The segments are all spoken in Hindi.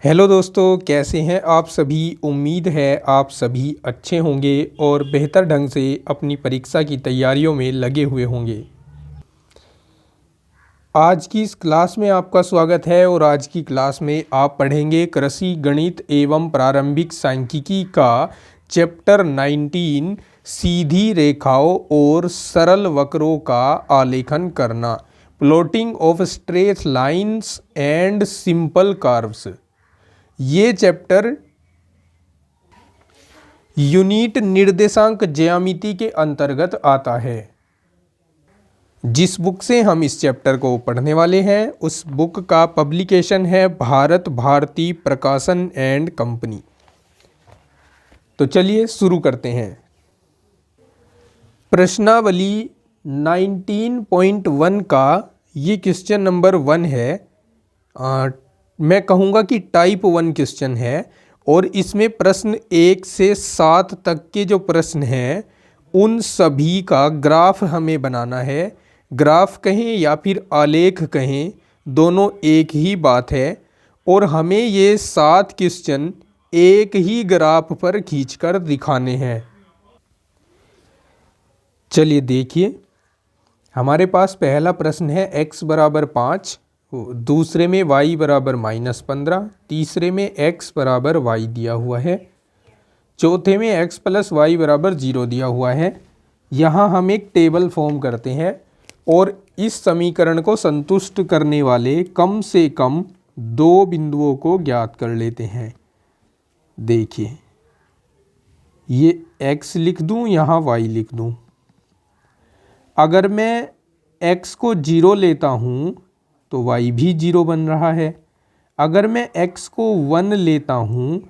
हेलो दोस्तों, कैसे हैं आप सभी। उम्मीद है आप सभी अच्छे होंगे और बेहतर ढंग से अपनी परीक्षा की तैयारियों में लगे हुए होंगे। आज की इस क्लास में आपका स्वागत है और आज की क्लास में आप पढ़ेंगे कृषि गणित एवं प्रारंभिक सांख्यिकी का चैप्टर 19 सीधी रेखाओं और सरल वक्रों का आलेखन करना, plotting of straight lines and simple curves. ये चैप्टर यूनिट निर्देशांक ज्यामिति के अंतर्गत आता है। जिस बुक से हम इस चैप्टर को पढ़ने वाले हैं उस बुक का पब्लिकेशन है भारत भारती प्रकाशन एंड कंपनी। तो चलिए शुरू करते हैं। प्रश्नावली 19.1 का ये क्वेश्चन नंबर 1 है। मैं कहूँगा कि टाइप 1 क्वेश्चन है और इसमें प्रश्न 1 से 7 तक के जो प्रश्न हैं उन सभी का ग्राफ हमें बनाना है। ग्राफ कहें या फिर आलेख कहें, दोनों एक ही बात है। और हमें ये 7 क्वेश्चन एक ही ग्राफ पर खींचकर दिखाने हैं। चलिए देखिए, हमारे पास पहला प्रश्न है x बराबर 5, दूसरे में y बराबर -15, तीसरे में x बराबर y दिया हुआ है, चौथे में x प्लस वाई बराबर 0 दिया हुआ है। यहाँ हम एक टेबल फॉर्म करते हैं और इस समीकरण को संतुष्ट करने वाले कम से कम 2 बिंदुओं को ज्ञात कर लेते हैं। देखिए, ये x लिख दूँ, यहाँ y लिख दूँ। अगर मैं x को 0 लेता हूँ तो y भी 0 बन रहा है। अगर मैं x को 1 लेता हूँ,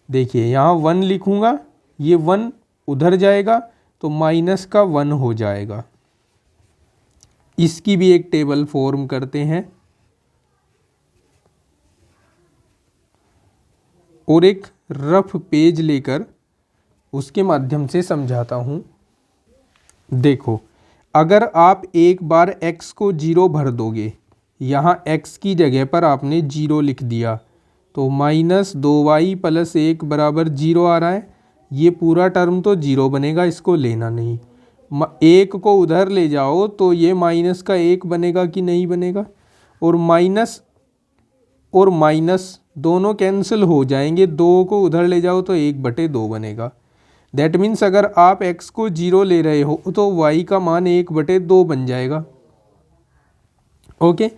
देखिए यहाँ 1 लिखूँगा, ये 1 उधर जाएगा तो माइनस का 1 हो जाएगा। इसकी भी एक टेबल फॉर्म करते हैं और एक रफ पेज लेकर उसके माध्यम से समझाता हूँ। देखो, अगर आप एक बार x को 0 भर दोगे, यहाँ x की जगह पर आपने 0 लिख दिया तो -2y प्लस 1 बराबर 0 आ रहा है। ये पूरा टर्म तो 0 बनेगा, इसको लेना नहीं। 1 को उधर ले जाओ तो ये माइनस का 1 बनेगा कि नहीं बनेगा, और माइनस दोनों कैंसिल हो जाएंगे। 2 को उधर ले जाओ तो 1/2 बनेगा। दैट मीन्स अगर आप x को 0 ले रहे हो तो y का मान 1/2 बन जाएगा। ओके,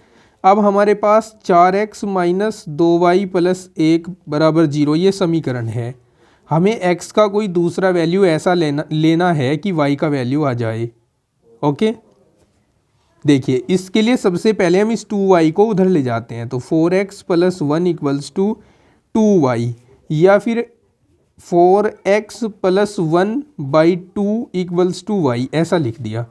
अब हमारे पास 4x माइनस 2y प्लस 1 बराबर 0 ये समीकरण है। हमें x का कोई दूसरा वैल्यू ऐसा लेना है कि y का वैल्यू आ जाए। ओके, देखिए, इसके लिए सबसे पहले हम इस 2y को उधर ले जाते हैं तो 4x plus 1 equals to 2y, या फिर 4x plus 1/2 equals to y, ऐसा लिख दिया।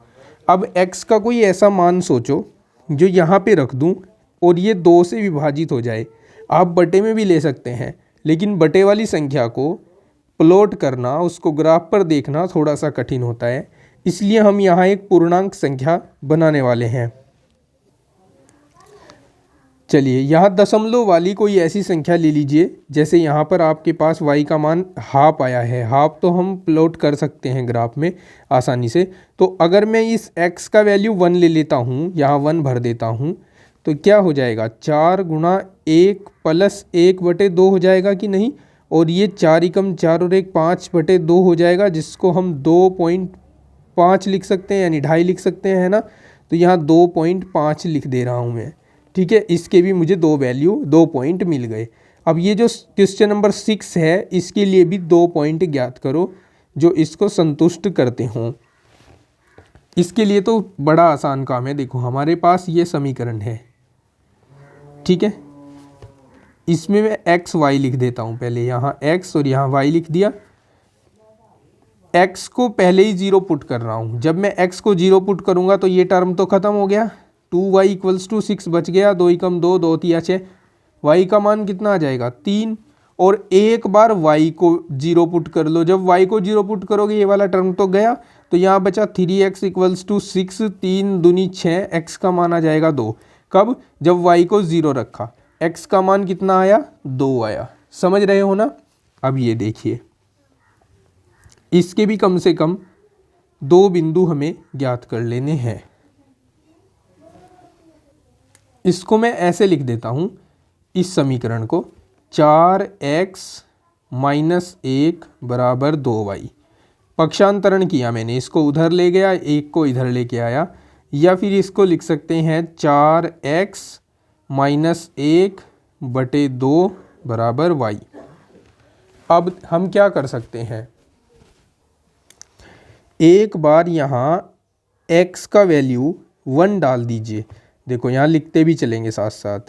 अब x का कोई ऐसा मान सोचो जो यहाँ पे रख दूँ और ये 2 से विभाजित हो जाए। आप बटे में भी ले सकते हैं, लेकिन बटे वाली संख्या को प्लॉट करना, उसको ग्राफ पर देखना थोड़ा सा कठिन होता है, इसलिए हम यहाँ एक पूर्णांक संख्या बनाने वाले हैं। चलिए, यहाँ दशमलव वाली कोई ऐसी संख्या ले लीजिए। जैसे यहाँ पर आपके पास y का मान हाफ आया है, हाफ तो हम प्लॉट कर सकते हैं ग्राफ में आसानी से। तो अगर मैं इस x का वैल्यू 1 ले लेता हूँ, यहाँ 1 भर देता हूँ, तो क्या हो जाएगा, 4 गुणा 1 प्लस 1/2 हो जाएगा कि नहीं। और ये 4 एकम 4 और 1 5/2 हो जाएगा, जिसको हम 2.5 लिख सकते हैं, यानी 2.5 लिख सकते हैं, है ना। तो यहाँ 2.5 लिख दे रहा हूँ मैं, ठीक है। इसके भी मुझे 2 पॉइंट मिल गए। अब ये जो क्वेश्चन नंबर 6 है, इसके लिए भी 2 पॉइंट ज्ञात करो जो इसको संतुष्ट करते हों। इसके लिए तो बड़ा आसान काम है। देखो, हमारे पास ये समीकरण है, ठीक है। इसमें मैं x y लिख देता हूँ। पहले यहाँ x और यहाँ y लिख दिया। x को पहले ही 0 पुट कर रहा हूँ। जब मैं x को 0 पुट करूँगा तो ये टर्म तो ख़त्म हो गया, 2y इक्वल्स टू 6 बच गया, 2 एकम 2, 2 तिया 6। y का मान कितना आ जाएगा, 3। और एक बार y को 0 पुट कर लो। जब y को 0 पुट करोगे ये वाला टर्म तो गया, तो यहाँ बचा 3x इक्वल्स टू 6, 3 दूनी 6, x का मान आ जाएगा 2। कब, जब y को 0 रखा। x का मान कितना आया, 2 आया। समझ रहे हो ना। अब ये देखिए, इसके भी कम से कम 2 बिंदु हमें ज्ञात कर लेने हैं। इसको मैं ऐसे लिख देता हूँ, इस समीकरण को 4x माइनस 1 बराबर 2y। पक्षांतरण किया मैंने, इसको उधर ले गया, 1 को इधर लेके आया, या फिर इसको लिख सकते हैं 4x माइनस 1 बटे 2 बराबर y। अब हम क्या कर सकते हैं, एक बार यहाँ x का वैल्यू 1 डाल दीजिए। देखो यहाँ लिखते भी चलेंगे साथ साथ,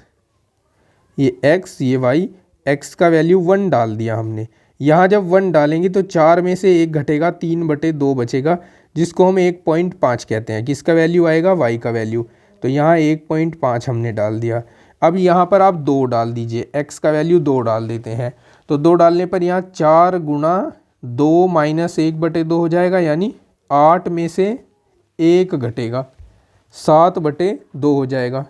ये x ये y, x का वैल्यू 1 डाल दिया हमने। यहाँ जब 1 डालेंगे तो 4 में से 1 घटेगा, 3 बटे 2 बचेगा, जिसको हम 1.5 कहते हैं। किसका वैल्यू आएगा, y का वैल्यू। तो यहाँ 1.5 हमने डाल दिया। अब यहाँ पर आप 2 डाल दीजिए, x का वैल्यू 2 डाल देते हैं। तो 2 डालने पर यहाँ 4 गुणा 2 माइनस 1 बटे 2 हो जाएगा, यानी 8 में से 1 घटेगा, 7 बटे 2 हो जाएगा।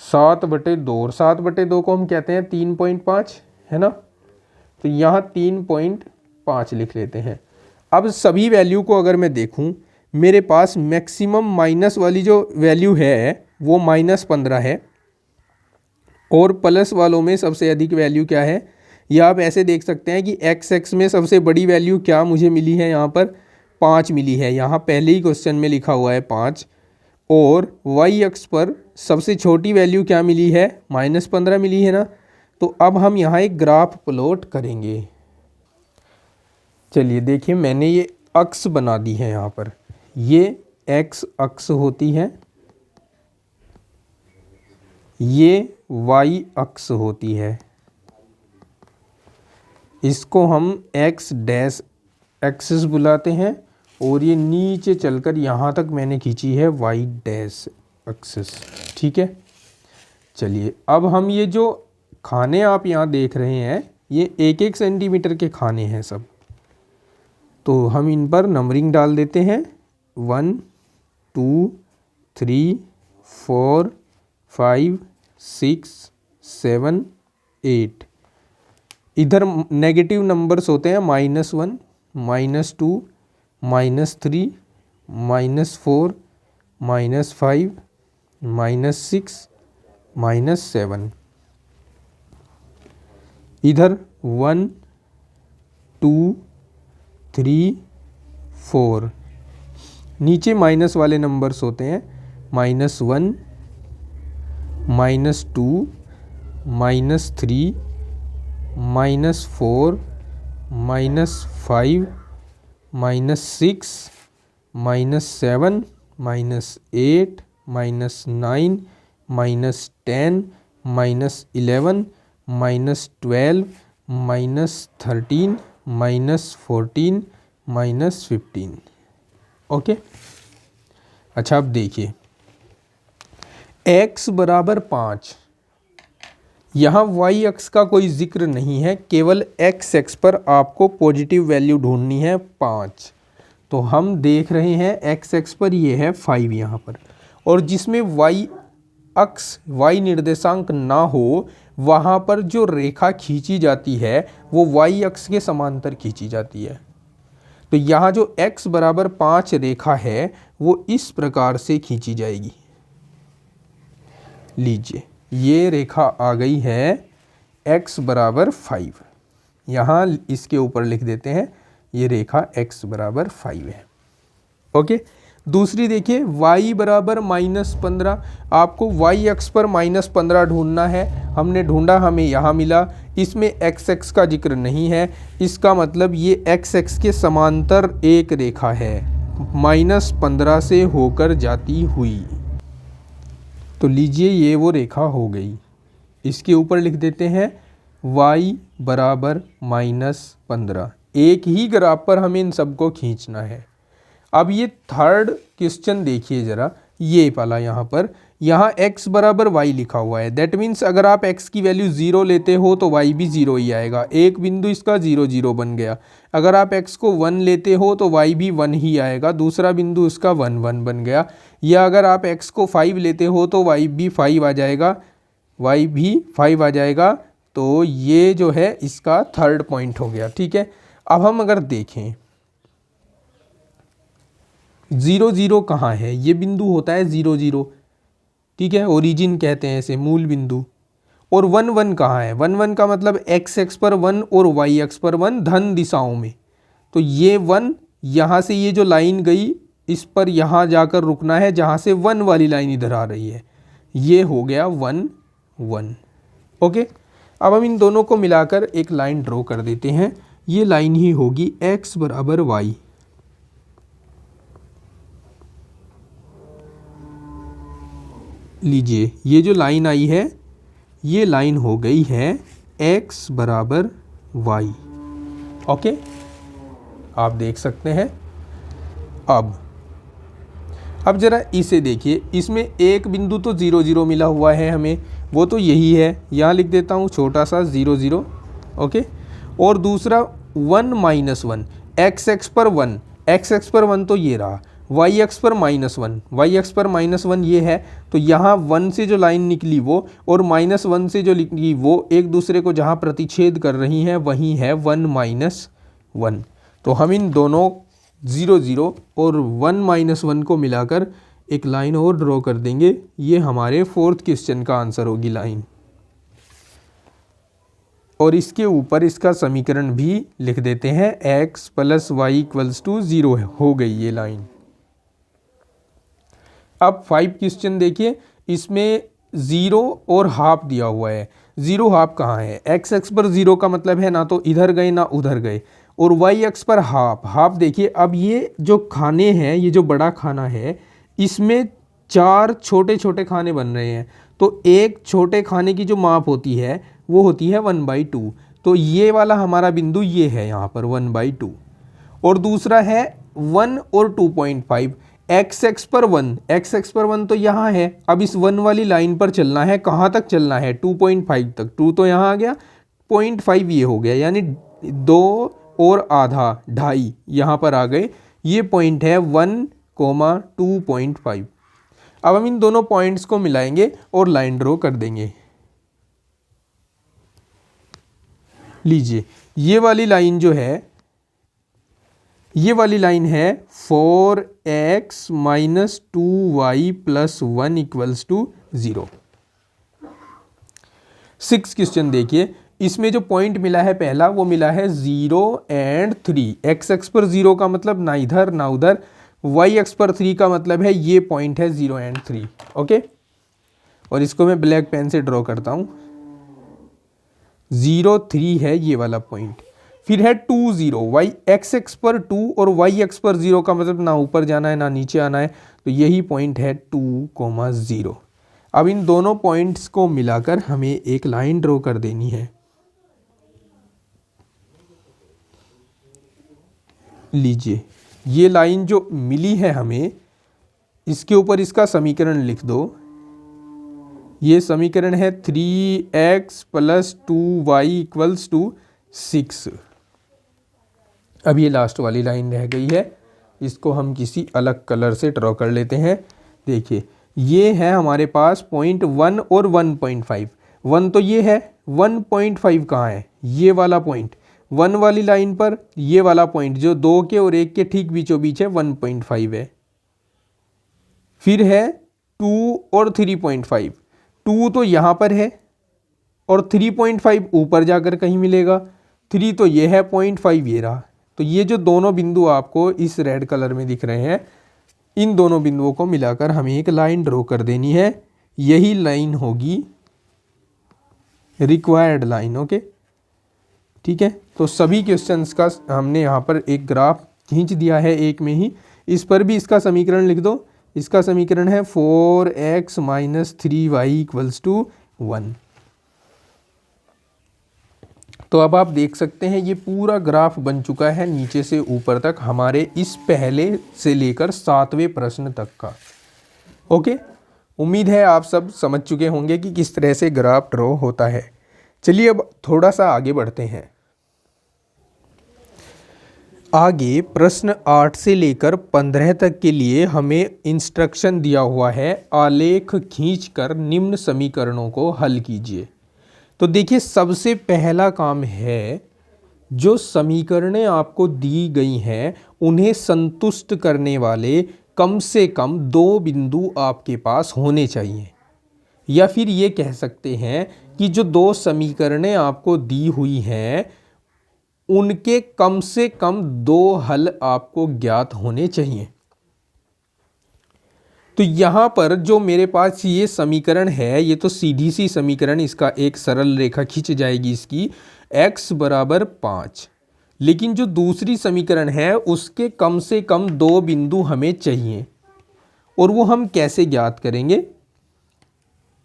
7 बटे 2, और 7 बटे 2 को हम कहते हैं 3.5, है ना। तो यहाँ 3.5 लिख लेते हैं। अब सभी वैल्यू को अगर मैं देखूँ, मेरे पास मैक्सिमम माइनस वाली जो वैल्यू है वो -15 है, और प्लस वालों में सबसे अधिक वैल्यू क्या है, या आप ऐसे देख सकते हैं कि x में सबसे बड़ी वैल्यू क्या मुझे मिली है, यहाँ पर 5 मिली है। यहाँ पहले ही क्वेश्चन में लिखा हुआ है 5। और y अक्ष पर सबसे छोटी वैल्यू क्या मिली है, -15 मिली है ना। तो अब हम यहाँ एक ग्राफ प्लॉट करेंगे। चलिए देखिए, मैंने ये अक्ष बना दी है यहाँ पर, ये x अक्ष होती है, ये y अक्ष होती है। इसको हम x डैश एक्सिस बुलाते हैं, और ये नीचे चलकर यहाँ तक मैंने खींची है y डैश एक्सिस। ठीक है। चलिए अब हम ये जो खाने आप यहाँ देख रहे हैं, ये 1-1 सेंटीमीटर के खाने हैं सब। तो हम इन पर नंबरिंग डाल देते हैं, 1 2 3 4 5 6 7 8। इधर नेगेटिव नंबर्स होते हैं, -1 -2 -3 -4 -5 -6 -7। इधर 1 2 3 4। नीचे माइनस वाले नंबर्स होते हैं, -1 -2 -3 -4 -5 -6 -7 -8 -9 -10 -11 -12 -13 -14 -15। ओके। अच्छा अब देखिए, x बराबर 5, यहाँ y अक्ष का कोई जिक्र नहीं है, केवल x एक्स पर आपको पॉजिटिव वैल्यू ढूंढनी है 5। तो हम देख रहे हैं x एक्स पर ये है 5 यहाँ पर, और जिसमें y अक्ष y निर्देशांक ना हो, वहाँ पर जो रेखा खींची जाती है वो y अक्ष के समांतर खींची जाती है। तो यहाँ जो x बराबर 5 रेखा है वो इस प्रकार से खींची जाएगी। लीजिए, ये रेखा आ गई है x बराबर 5। यहाँ इसके ऊपर लिख देते हैं, ये रेखा x बराबर 5 है। ओके। दूसरी देखिए, y बराबर -15। आपको y अक्ष पर -15 ढूंढना है। हमने ढूंढा, हमें यहाँ मिला। इसमें x एक्स का जिक्र नहीं है, इसका मतलब ये x एक्स के समांतर एक रेखा है, -15 से होकर जाती हुई। तो लीजिए, ये वो रेखा हो गई। इसके ऊपर लिख देते हैं y बराबर -15। एक ही ग्राफ पर हमें इन सबको खींचना है। अब ये थर्ड क्वेश्चन देखिए ज़रा, ये वाला यहाँ पर, यहाँ x बराबर y लिखा हुआ है। दैट मीन्स अगर आप x की वैल्यू 0 लेते हो तो y भी 0 ही आएगा। एक बिंदु इसका 0 0 बन गया। अगर आप x को 1 लेते हो तो y भी 1 ही आएगा, दूसरा बिंदु इसका 1 1 बन गया। या अगर आप x को 5 लेते हो तो y भी 5 आ जाएगा, y भी 5 आ जाएगा। तो ये जो है इसका थर्ड पॉइंट हो गया। ठीक है, अब हम अगर देखें 0 0 कहाँ है, ये बिंदु होता है 0 0। ठीक है, ओरिजिन कहते हैं इसे, मूल बिंदु। और 1 1 कहाँ है, 1 1 का मतलब x एक्स पर 1 और y एक्स पर 1 धन दिशाओं में। तो ये 1 यहाँ से ये जो लाइन गई इस पर यहाँ जाकर रुकना है जहाँ से 1 वाली लाइन इधर आ रही है, ये हो गया 1 1। ओके, अब हम इन दोनों को मिलाकर एक लाइन ड्रॉ कर देते हैं। ये लाइन ही होगी x बराबर y। लीजिए ये जो लाइन आई है ये लाइन हो गई है x बराबर y। ओके, आप देख सकते हैं। अब ज़रा इसे देखिए, इसमें एक बिंदु तो 0 0 मिला हुआ है हमें, वो तो यही है, यहाँ लिख देता हूँ छोटा सा 0 0। ओके, और दूसरा 1 -1 x एक्स पर 1, x एक्स पर 1 तो ये रहा, y एक्स पर -1, y एक्स पर -1 ये है। तो यहाँ 1 से जो लाइन निकली वो और -1 से जो निकली वो एक दूसरे को जहाँ प्रतिच्छेद कर रही हैं वही है 1 -1। तो हम इन दोनों 0 0 और 1 -1 को मिलाकर एक लाइन और ड्रॉ कर देंगे। ये हमारे फोर्थ क्वेश्चन का आंसर होगी लाइन, और इसके ऊपर इसका समीकरण भी लिख देते हैं, x + y = 0 हो गई ये लाइन। अब 5 क्वेश्चन देखिए, इसमें 0 और हाफ दिया हुआ है। 0 हाफ कहाँ है, x एक्स पर 0 का मतलब है ना तो इधर गए ना उधर गए, और y एक्स पर हाफ देखिए। अब ये जो खाने हैं, ये जो बड़ा खाना है इसमें 4 छोटे छोटे खाने बन रहे हैं। तो एक छोटे खाने की जो माप होती है वो होती है 1/2। तो ये वाला हमारा बिंदु ये है यहाँ पर 1/2। और दूसरा है 1 और 2.5, x एक्स पर 1, x एक्स पर 1 तो यहाँ है। अब इस 1 वाली लाइन पर चलना है, कहाँ तक चलना है, 2.5 तक। 2 तो यहाँ आ गया, 0.5 ये हो गया, यानी 2 और आधा, 2.5 यहाँ पर आ गए। ये पॉइंट है 1, 2.5। अब हम इन दोनों पॉइंट्स को मिलाएंगे और लाइन ड्रॉ कर देंगे। लीजिए ये वाली लाइन जो है, ये वाली लाइन है 4x - 2y + 1 = 0। 6 क्वेश्चन देखिए, इसमें जो पॉइंट मिला है पहला वो मिला है 0 और 3। x एक्स पर 0 का मतलब ना इधर ना उधर, y एक्स पर 3 का मतलब है ये पॉइंट है 0 और 3। ओके, और इसको मैं ब्लैक पेन से ड्रॉ करता हूँ। 0 3 है ये वाला पॉइंट। फिर है 2 0, y x एक्स पर 2 और y एक्स पर 0 का मतलब ना ऊपर जाना है ना नीचे आना है, तो यही पॉइंट है 2, 0। अब इन दोनों पॉइंट्स को मिलाकर हमें एक लाइन ड्रॉ कर देनी है। लीजिए ये लाइन जो मिली है हमें, इसके ऊपर इसका समीकरण लिख दो। ये समीकरण है 3x + 2y = 6। अब ये लास्ट वाली लाइन रह गई है, इसको हम किसी अलग कलर से ड्रॉ कर लेते हैं। देखिए ये है हमारे पास पॉइंट 1 और 1.5। 1 तो ये है, 1.5 कहाँ है, ये वाला पॉइंट 1 वाली लाइन पर, ये वाला पॉइंट जो 2 के और 1 के ठीक बीचों बीच है 1.5 है। फिर है 2 और 3.5, 2 तो यहाँ पर है और 3.5 ऊपर जाकर कहीं मिलेगा। 3 तो ये है, 0.5 ये रहा। तो ये जो दोनों बिंदु आपको इस रेड कलर में दिख रहे हैं, इन दोनों बिंदुओं को मिलाकर हमें एक लाइन ड्रॉ कर देनी है। यही लाइन होगी रिक्वायर्ड लाइन। ओके, ठीक है। तो सभी क्वेश्चंस का हमने यहाँ पर एक ग्राफ खींच दिया है एक में ही। इस पर भी इसका समीकरण लिख दो। इसका समीकरण है 4x - 3y = 1। तो अब आप देख सकते हैं ये पूरा ग्राफ बन चुका है नीचे से ऊपर तक, हमारे इस पहले से लेकर 7वें प्रश्न तक का। ओके, उम्मीद है आप सब समझ चुके होंगे कि किस तरह से ग्राफ ड्रॉ होता है। चलिए अब थोड़ा सा आगे बढ़ते हैं। आगे प्रश्न 8 से लेकर 15 तक के लिए हमें इंस्ट्रक्शन दिया हुआ है, आलेख खींचकर निम्न समीकरणों को हल कीजिए। तो देखिए, सबसे पहला काम है, जो समीकरणें आपको दी गई हैं उन्हें संतुष्ट करने वाले कम से कम दो बिंदु आपके पास होने चाहिए। या फिर ये कह सकते हैं कि जो दो समीकरणें आपको दी हुई हैं उनके कम से कम दो हल आपको ज्ञात होने चाहिए। तो यहाँ पर जो मेरे पास ये समीकरण है, ये तो सीधी सी समीकरण, इसका एक सरल रेखा खींच जाएगी इसकी, x बराबर 5। लेकिन जो दूसरी समीकरण है उसके कम से कम दो बिंदु हमें चाहिए, और वो हम कैसे ज्ञात करेंगे?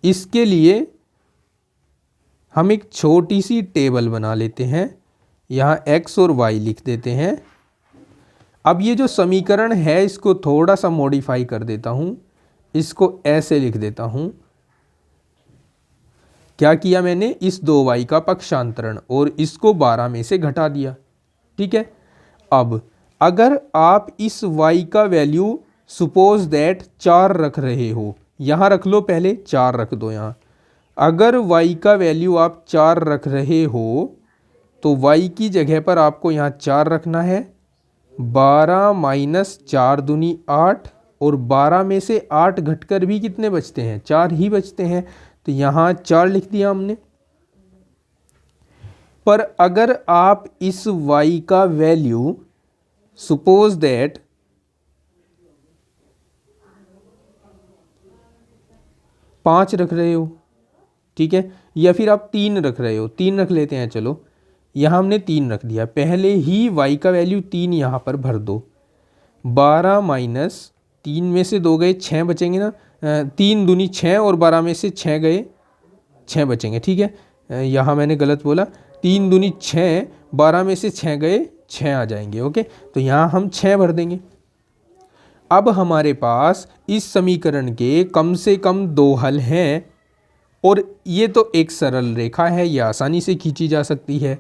इसके लिए हम एक छोटी सी टेबल बना लेते हैं, यहाँ x और y लिख देते हैं। अब ये जो समीकरण है इसको थोड़ा सा मॉडिफाई कर देता हूँ, इसको ऐसे लिख देता हूँ। क्या किया मैंने? इस 2y का पक्षांतरण और इसको 12 में से घटा दिया। ठीक है। अब अगर आप इस y का वैल्यू सपोज दैट 4 रख रहे हो, यहाँ रख लो, पहले 4 रख दो यहाँ। अगर y का वैल्यू आप 4 रख रहे हो तो y की जगह पर आपको यहाँ 4 रखना है। 12 माइनस 4 दूनी 8, और 12 में से 8 घटकर भी कितने बचते हैं? 4 ही बचते हैं। तो यहाँ 4 लिख दिया हमने। पर अगर आप इस y का वैल्यू सपोज दैट 5 रख रहे हो, ठीक है, या फिर आप 3 रख रहे हो, 3 रख लेते हैं, चलो यहाँ हमने 3 रख दिया, पहले ही y का वैल्यू 3 यहाँ पर भर दो। 12 माइनस 3 में से 2 गए, 6 बचेंगे ना, 3 दूनी 6 और 12 में से 6 गए, 6 बचेंगे। ठीक है, यहाँ मैंने गलत बोला, 3 दूनी 6, 12 में से 6 गए, 6 आ जाएंगे। ओके, तो यहाँ हम 6 भर देंगे। अब हमारे पास इस समीकरण के कम से कम दो हल हैं, और ये तो एक सरल रेखा है, ये आसानी से खींची जा सकती है।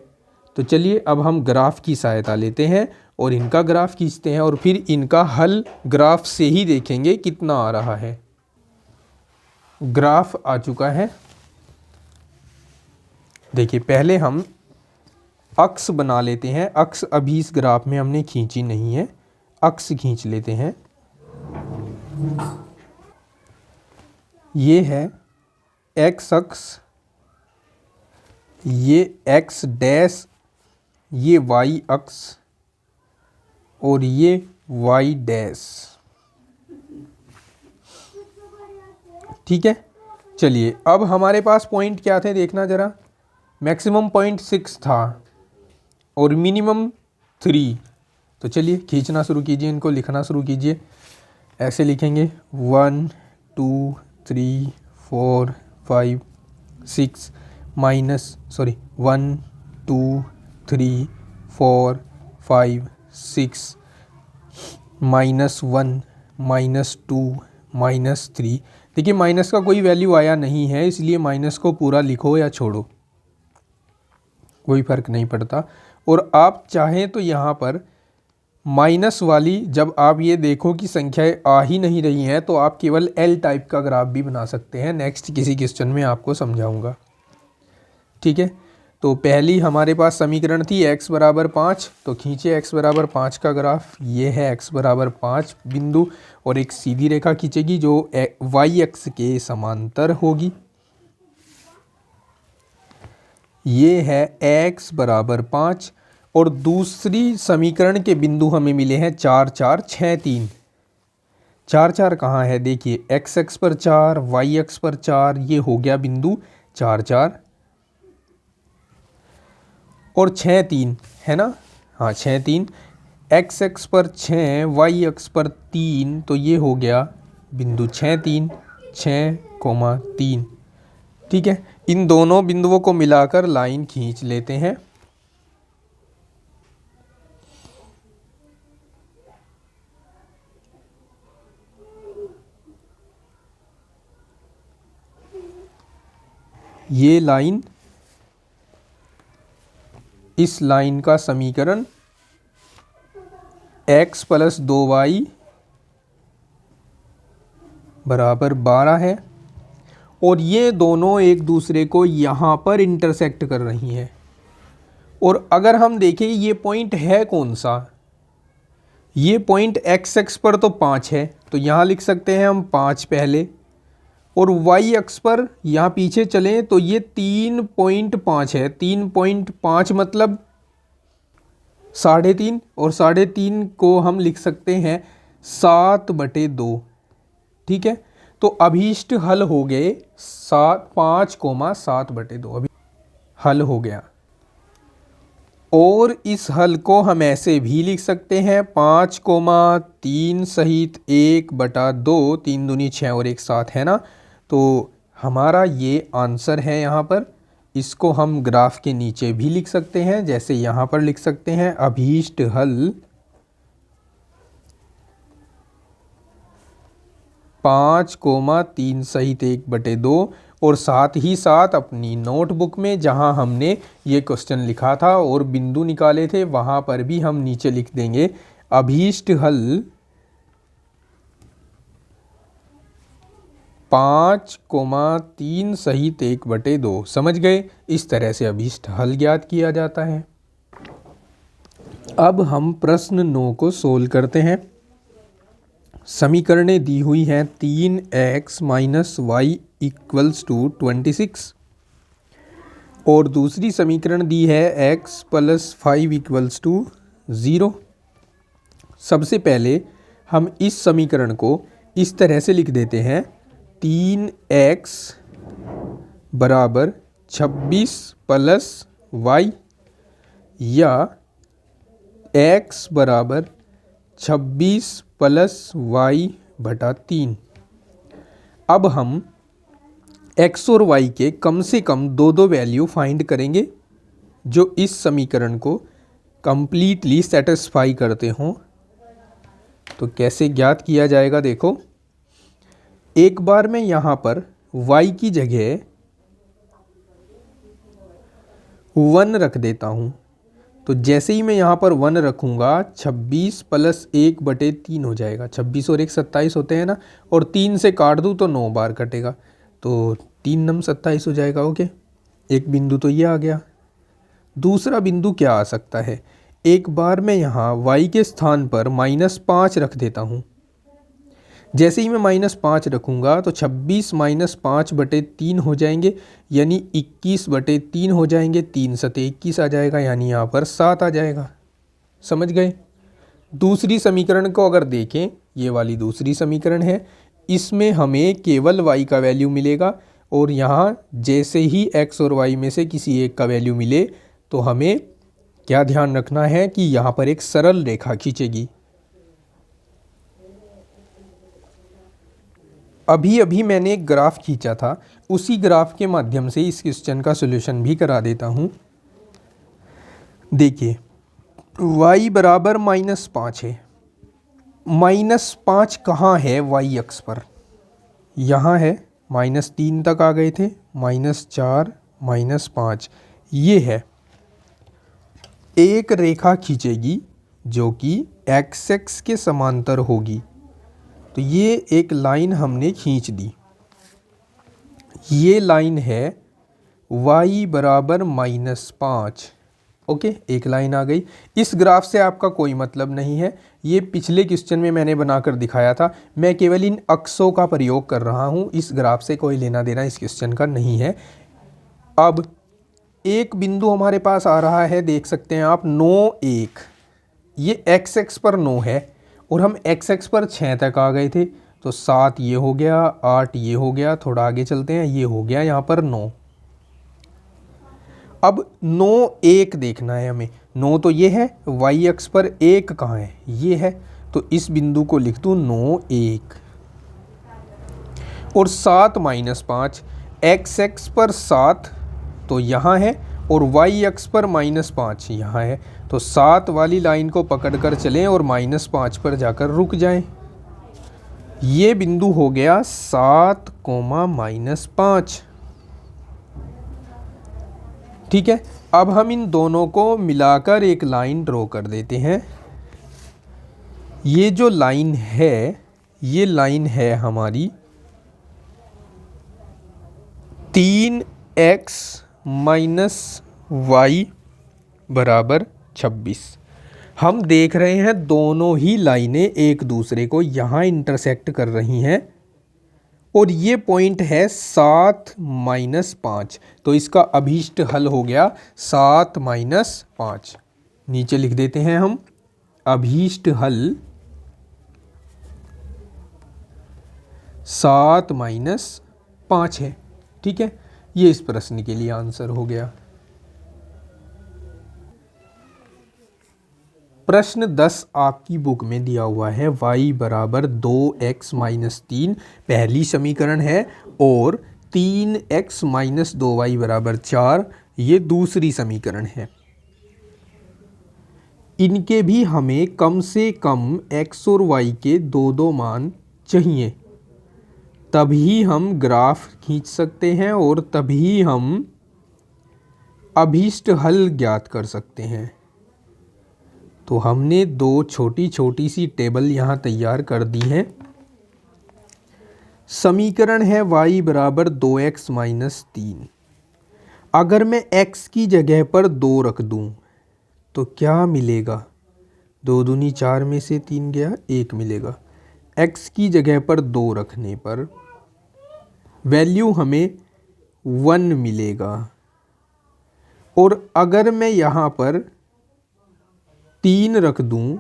तो चलिए अब हम ग्राफ की सहायता लेते हैं और इनका ग्राफ खींचते हैं, और फिर इनका हल ग्राफ से ही देखेंगे कितना आ रहा है। ग्राफ आ चुका है। देखिए, पहले हम अक्ष बना लेते हैं। अक्ष अभी इस ग्राफ में हमने खींची नहीं है, अक्ष खींच लेते हैं। ये है एक्स अक्ष, ये एक्स डैश, ये वाई अक्ष, और ये वाई डैश। ठीक है, चलिए अब हमारे पास पॉइंट क्या थे देखना ज़रा। मैक्सिमम पॉइंट 6 था और मिनिमम 3। तो चलिए खींचना शुरू कीजिए, इनको लिखना शुरू कीजिए। ऐसे लिखेंगे 1 2 3 4 5 6 माइनस 1 2 3 4 5 6 -1 -2 -3। देखिए माइनस का कोई वैल्यू आया नहीं है, इसलिए माइनस को पूरा लिखो या छोड़ो, कोई फ़र्क नहीं पड़ता। और आप चाहें तो यहाँ पर माइनस वाली, जब आप ये देखो कि संख्याएं आ ही नहीं रही हैं, तो आप केवल एल टाइप का ग्राफ भी बना सकते हैं। नेक्स्ट किसी क्वेश्चन में आपको समझाऊंगा। ठीक है, तो पहली हमारे पास समीकरण थी x बराबर 5, तो खींचे x बराबर 5 का ग्राफ। ये है x बराबर 5 बिंदु, और एक सीधी रेखा खींचेगी जो y अक्ष के समांतर होगी। ये है x बराबर 5, और दूसरी समीकरण के बिंदु हमें मिले हैं 4 4 6 3। 4 4 कहाँ है? देखिए x अक्ष पर 4, y अक्ष पर 4, ये हो गया बिंदु 4 4, और 6 3 है ना, हाँ 6 3, x अक्ष पर 6, y अक्ष पर 3, तो ये हो गया बिंदु 6 3 6,3। ठीक है, इन दोनों बिंदुओं को मिलाकर लाइन खींच लेते हैं। ये लाइन, इस लाइन का समीकरण x प्लस 2y बराबर 12 है और ये दोनों एक दूसरे को यहाँ पर इंटरसेक्ट कर रही हैं। और अगर हम देखें ये पॉइंट है कौन सा, ये पॉइंट एक्स एक्स पर तो 5 है, तो यहाँ लिख सकते हैं हम 5 पहले, और वाई एक्स पर यहाँ पीछे चलें तो ये 3.5 है। 3.5 मतलब 3.5, और 3.5 को हम लिख सकते हैं 7/2। ठीक है, तो अभीष्ट हल हो गए 5,7/2 अभी हल हो गया। और इस हल को हम ऐसे भी लिख सकते हैं 5,3 सहित 1/2, 3 दूनी 6 और 1 7 है ना। तो हमारा ये आंसर है यहाँ पर। इसको हम ग्राफ के नीचे भी लिख सकते हैं, जैसे यहाँ पर लिख सकते हैं अभीष्ट हल 5,3 सहित 1/2, और साथ ही साथ अपनी नोटबुक में जहां हमने ये क्वेश्चन लिखा था और बिंदु निकाले थे वहां पर भी हम नीचे लिख देंगे अभीष्ट हल 5,3 सहित 1/2। समझ गए? इस तरह से अभीष्ट हल ज्ञात किया जाता है। अब हम प्रश्न 9 को सोल्व करते हैं। समीकरणें दी हुई हैं 3x minus Y equals to 26, और दूसरी समीकरण दी है x प्लस 5 इक्वल्स टू 0। सबसे पहले हम इस समीकरण को इस तरह से लिख देते हैं 3x बराबर 26 प्लस वाई, या x बराबर 26 प्लस y/3। अब हम x और y के कम से कम दो वैल्यू फाइंड करेंगे जो इस समीकरण को कंप्लीटली सेटिस्फाई करते हों। तो कैसे ज्ञात किया जाएगा, देखो एक बार मैं यहाँ पर y की जगह 1 रख देता हूँ। तो जैसे ही मैं यहाँ पर 1 रखूँगा 26 प्लस 1/3 हो जाएगा। 26 और 1 27 होते हैं ना, और 3 से काट दूँ तो 9 बार कटेगा, तो 3 नम 27 हो जाएगा। ओके, एक बिंदु तो ये आ गया। दूसरा बिंदु क्या आ सकता है, एक बार मैं यहाँ y के स्थान पर -5 रख देता हूँ। जैसे ही मैं -5 रखूँगा तो 26 माइनस 5/3 हो जाएंगे, यानी 21/3 हो जाएंगे। 3 सते 21 आ जाएगा, यानी यहाँ पर 7 आ जाएगा। समझ गए? दूसरी समीकरण को अगर देखें, ये वाली दूसरी समीकरण है, इसमें हमें केवल y का वैल्यू मिलेगा, और यहाँ जैसे ही x और y में से किसी एक का वैल्यू मिले तो हमें क्या ध्यान रखना है कि यहाँ पर एक सरल रेखा खींचेगी। अभी अभी मैंने एक ग्राफ खींचा था, उसी ग्राफ के माध्यम से इस क्वेश्चन का सॉल्यूशन भी करा देता हूँ। देखिए y बराबर -5 है। -5 कहाँ है y अक्ष पर? यहाँ है। -3 तक आ गए थे, -4 -5 ये है। एक रेखा खींचेगी जो कि x के समांतर होगी। तो ये एक लाइन हमने खींच दी। ये लाइन है y बराबर -5। ओके, एक लाइन आ गई। इस ग्राफ से आपका कोई मतलब नहीं है, ये पिछले क्वेश्चन में मैंने बनाकर दिखाया था। मैं केवल इन अक्षों का प्रयोग कर रहा हूँ, इस ग्राफ से कोई लेना देना इस क्वेश्चन का नहीं है। अब एक बिंदु हमारे पास आ रहा है, देख सकते हैं आप 9 1। ये x एक्स पर 9 है और हम x एक्स पर 6 तक आ गए थे। तो 7 ये हो गया, 8 ये हो गया, थोड़ा आगे चलते हैं, ये हो गया यहाँ पर 9। अब 9 1 देखना है हमें। 9 तो ये है, y अक्ष पर 1 कहाँ है? ये है। तो इस बिंदु को लिख दूँ 9 1। और 7 -5, x एक्स पर 7 तो यहाँ है, और y अक्ष पर -5 यहाँ है। तो 7 वाली लाइन को पकड़कर चलें और -5 पर जाकर रुक जाएं। ये बिंदु हो गया 7, -5। ठीक है, अब हम इन दोनों को मिलाकर एक लाइन ड्रॉ कर देते हैं। ये जो लाइन है, ये लाइन है हमारी 3x माइनस वाई बराबर 26। हम देख रहे हैं दोनों ही लाइनें एक दूसरे को यहाँ इंटरसेक्ट कर रही हैं और ये पॉइंट है 7 माइनस 5। तो इसका अभीष्ट हल हो गया 7 माइनस 5। नीचे लिख देते हैं हम अभीष्ट हल 7 माइनस 5 है। ठीक है, ये इस प्रश्न के लिए आंसर हो गया। प्रश्न 10 आपकी बुक में दिया हुआ है y बराबर 2x माइनस 3 पहली समीकरण है और 3x माइनस 2y बराबर 4 ये दूसरी समीकरण है। इनके भी हमें कम से कम x और y के दो दो मान चाहिए, तभी हम ग्राफ खींच सकते हैं और तभी हम अभीष्ट हल ज्ञात कर सकते हैं। तो हमने दो छोटी छोटी सी टेबल यहाँ तैयार कर दी है। समीकरण है y बराबर 2x माइनस 3। अगर मैं x की जगह पर 2 रख दूँ तो क्या मिलेगा? 2 दूनी 4 में से 3 गया, 1 मिलेगा। x की जगह पर 2 रखने पर वैल्यू हमें 1 मिलेगा। और अगर मैं यहाँ पर 3 रख दूँ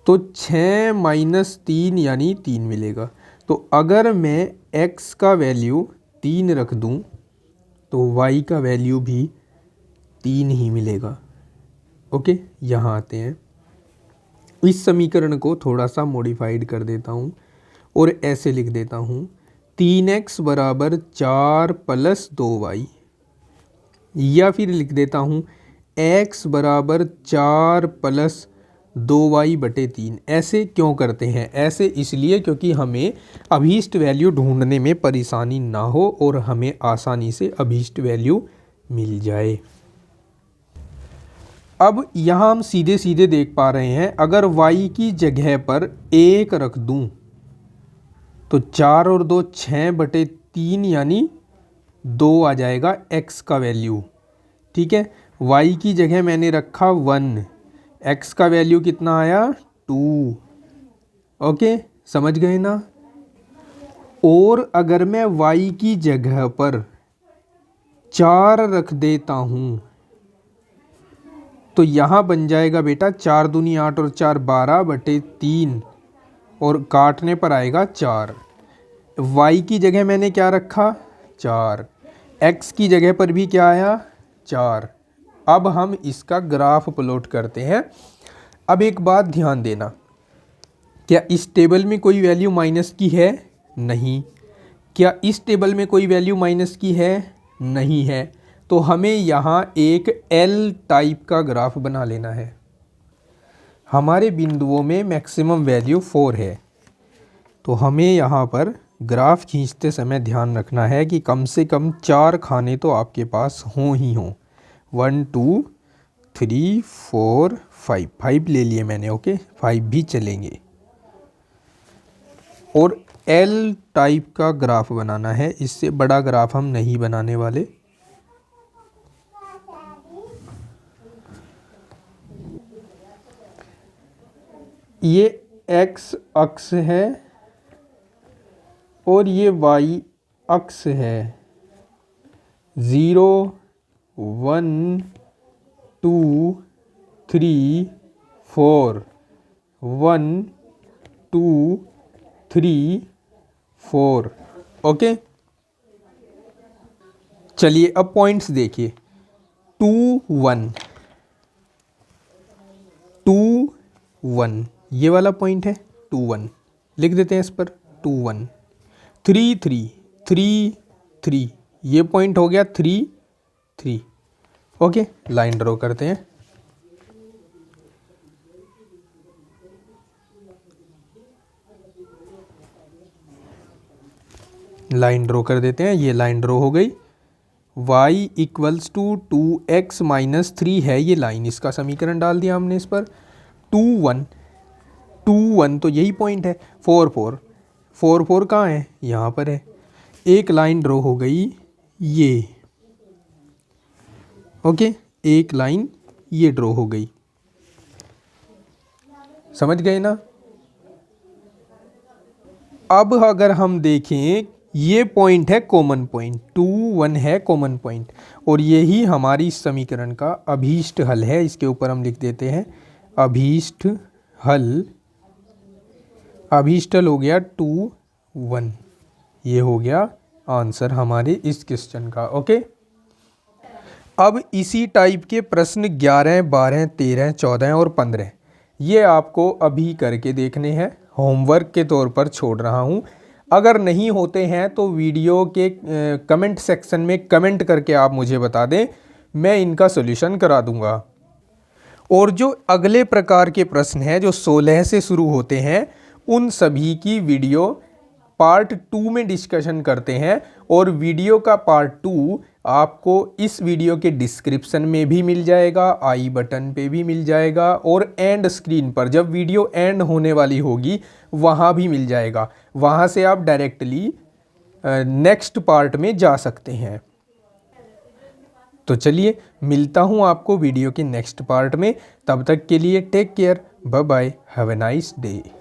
तो 6 माइनस 3 यानी 3 मिलेगा। तो अगर मैं x का वैल्यू 3 रख दूँ तो y का वैल्यू भी 3 ही मिलेगा। ओके, यहाँ आते हैं। इस समीकरण को थोड़ा सा मॉडिफाइड कर देता हूँ और ऐसे लिख देता हूँ 3x बराबर 4 प्लस 2y, या फिर लिख देता हूँ x बराबर 4 प्लस 2y बटे 3। ऐसे क्यों करते हैं? ऐसे इसलिए क्योंकि हमें अभीष्ट वैल्यू ढूंढने में परेशानी ना हो और हमें आसानी से अभीष्ट वैल्यू मिल जाए। अब यहाँ हम सीधे सीधे देख पा रहे हैं, अगर y की जगह पर 1 रख दूँ तो 4 और 2 6 बटे 3 यानी 2 आ जाएगा x का वैल्यू। ठीक है, y की जगह मैंने रखा 1, x का वैल्यू कितना आया 2। ओके, समझ गए ना? और अगर मैं y की जगह पर 4 रख देता हूँ तो यहाँ बन जाएगा बेटा 4 दूनी 8 और 4 12 बटे 3 और काटने पर आएगा 4। y की जगह मैंने क्या रखा 4, x की जगह पर भी क्या आया 4। अब हम इसका ग्राफ प्लॉट करते हैं। अब एक बात ध्यान देना, क्या इस टेबल में कोई वैल्यू माइनस की है? नहीं। क्या इस टेबल में कोई वैल्यू माइनस की है? नहीं है। तो हमें यहाँ एक एल टाइप का ग्राफ बना लेना है। हमारे बिंदुओं में मैक्सिमम वैल्यू 4 है, तो हमें यहाँ पर ग्राफ खींचते समय ध्यान रखना है कि कम से कम 4 खाने तो आपके पास हों ही हों। 1 2 3 4 5, 5 ले लिए मैंने। ओके, 5 भी चलेंगे। और एल टाइप का ग्राफ बनाना है, इससे बड़ा ग्राफ हम नहीं बनाने वाले। ये x अक्ष है और ये y अक्ष है। 0 1 2 3 4, 1 2 3 4। ओके, चलिए अब पॉइंट्स देखिए। 2 1 2 1 ये वाला पॉइंट है 2 1, लिख देते हैं इस पर 2 1। 3 3 3 3 ये पॉइंट हो गया 3 3। ओके, लाइन ड्रॉ करते हैं। लाइन ड्रॉ कर देते हैं, ये लाइन ड्रॉ हो गई। y equals to 2x minus 3 है ये लाइन, इसका समीकरण डाल दिया हमने इस पर। 2 1 2 1 तो यही पॉइंट है। 4 4 4 4 कहाँ है, यहाँ पर है। एक लाइन ड्रॉ हो गई ये, ओके, एक लाइन ये ड्रॉ हो गई, समझ गए ना। अब अगर हम देखें, ये पॉइंट है कॉमन पॉइंट, 2 1 है कॉमन पॉइंट, और यही हमारी इस समीकरण का अभीष्ट हल है। इसके ऊपर हम लिख देते हैं अभीष्ट हल। अभीष्ट हल हो गया 2 1, ये हो गया आंसर हमारे इस क्वेश्चन का। ओके, अब इसी टाइप के प्रश्न 11 12 13 14 और 15 ये आपको अभी करके देखने हैं, होमवर्क के तौर पर छोड़ रहा हूँ। अगर नहीं होते हैं तो वीडियो के कमेंट सेक्शन में कमेंट करके आप मुझे बता दें, मैं इनका सॉल्यूशन करा दूंगा। और जो अगले प्रकार के प्रश्न हैं जो 16 से शुरू होते हैं, उन सभी की वीडियो पार्ट 2 में डिस्कशन करते हैं। और वीडियो का पार्ट 2 आपको इस वीडियो के डिस्क्रिप्शन में भी मिल जाएगा, आई बटन पे भी मिल जाएगा, और एंड स्क्रीन पर जब वीडियो एंड होने वाली होगी वहाँ भी मिल जाएगा। वहाँ से आप डायरेक्टली नेक्स्ट पार्ट में जा सकते हैं। तो चलिए, मिलता हूँ आपको वीडियो के नेक्स्ट पार्ट में। तब तक के लिए take care, bye bye, have a nice day.